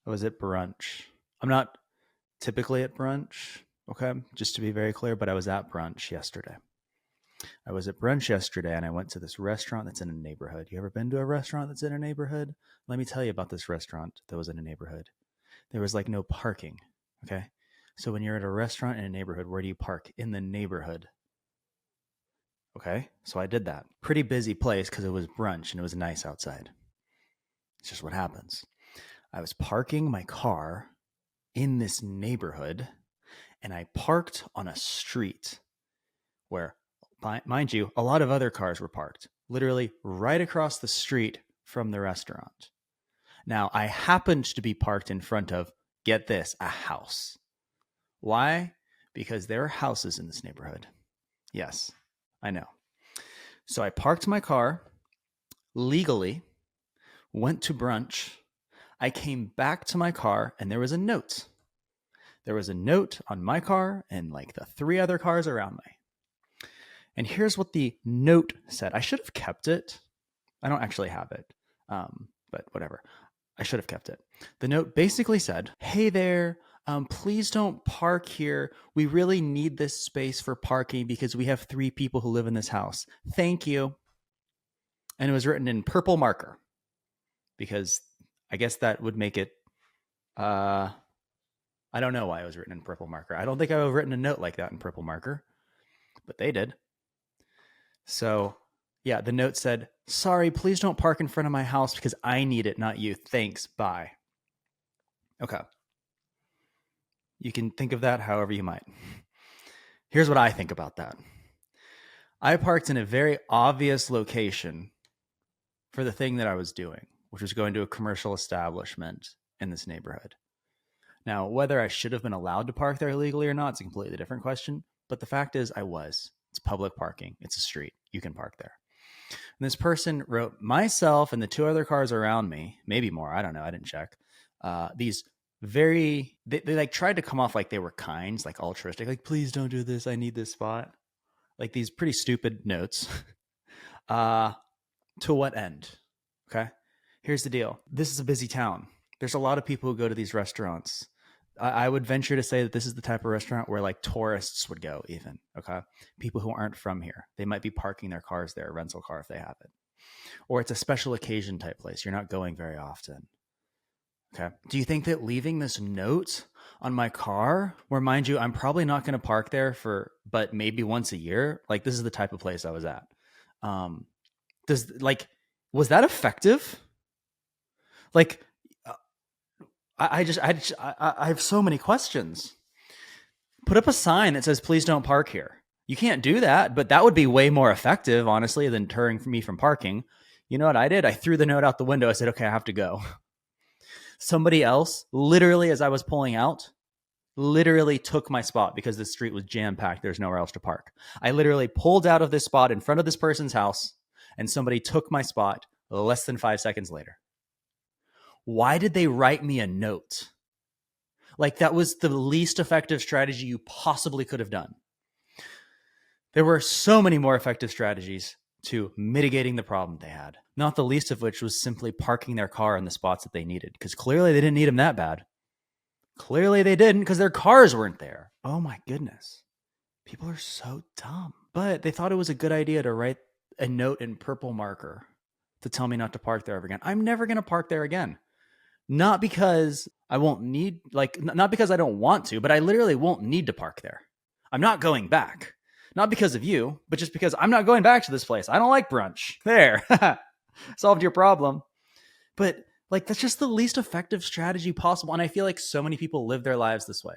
I was at brunch. I'm not typically at brunch, okay? Just to be very clear, but I was at brunch yesterday. I was at brunch yesterday and I went to this restaurant that's in a neighborhood. You ever been to a restaurant that's in a neighborhood? Let me tell you about this restaurant that was in a neighborhood. There was like no parking, okay? So when you're at a restaurant in a neighborhood, where do you park? In the neighborhood. Okay, so I did that. Pretty busy place because it was brunch and it was nice outside. It's just what happens. I was parking my car in this neighborhood and I parked on a street where, mind you, a lot of other cars were parked, literally right across the street from the restaurant. Now, I happened to be parked in front of, get this, a house. Why? Because there are houses in this neighborhood. Yes, I know. So I parked my car legally, went to brunch. I came back to my car and there was a note. There was a note on my car and like the three other cars around me. And here's what the note said. I should have kept it. I don't actually have it, but whatever. I should have kept it. The note basically said, hey there, please don't park here. We really need this space for parking because we have 3 people who live in this house. Thank you. And it was written in purple marker because I guess that would make it, I don't know why it was written in purple marker. I don't think I would have written a note like that in purple marker, but they did. So yeah, the note said, sorry, please don't park in front of my house because I need it, not you. Thanks, bye. Okay. You can think of that however you might. Here's what I think about that. I parked in a very obvious location for the thing that I was doing, which was going to a commercial establishment in this neighborhood. Now, whether I should have been allowed to park there legally or not, it's a completely different question. But the fact is, I was. It's public parking. It's a street. You can park there. And this person wrote myself and the 2 other cars around me, maybe more, I don't know, I didn't check, these they like tried to come off like they were kind, like altruistic, like, please don't do this, I need this spot. Like these pretty stupid notes. To what end? Okay. Here's the deal. This is a busy town. There's a lot of people who go to these restaurants. I would venture to say that this is the type of restaurant where like tourists would go even, okay? People who aren't from here. They might be parking their cars there, a rental car if they have it. Or it's a special occasion type place. You're not going very often. Okay. Do you think that leaving this note on my car, where mind you, I'm probably not going to park there but maybe once a year, like this is the type of place I was at. Was that effective? Like, I have so many questions. Put up a sign that says, please don't park here. You can't do that, but that would be way more effective, honestly, than deterring me from parking. You know what I did? I threw the note out the window. I said, okay, I have to go. Somebody else, literally as I was pulling out, literally took my spot because the street was jam-packed. There's nowhere else to park. I literally pulled out of this spot in front of this person's house and somebody took my spot less than 5 seconds later. Why did they write me a note? Like that was the least effective strategy you possibly could have done. There were so many more effective strategies to mitigating the problem they had, not the least of which was simply parking their car in the spots that they needed, because clearly they didn't need them that bad. Clearly they didn't because their cars weren't there. Oh my goodness. People are so dumb. But they thought it was a good idea to write a note in purple marker to tell me not to park there ever again. I'm never going to park there again. Not because I won't need, not because I don't want to, but I literally won't need to park there. I'm not going back. Not because of you, but just because I'm not going back to this place. I don't like brunch. There. Solved your problem. But like, that's just the least effective strategy possible. And I feel like so many people live their lives this way.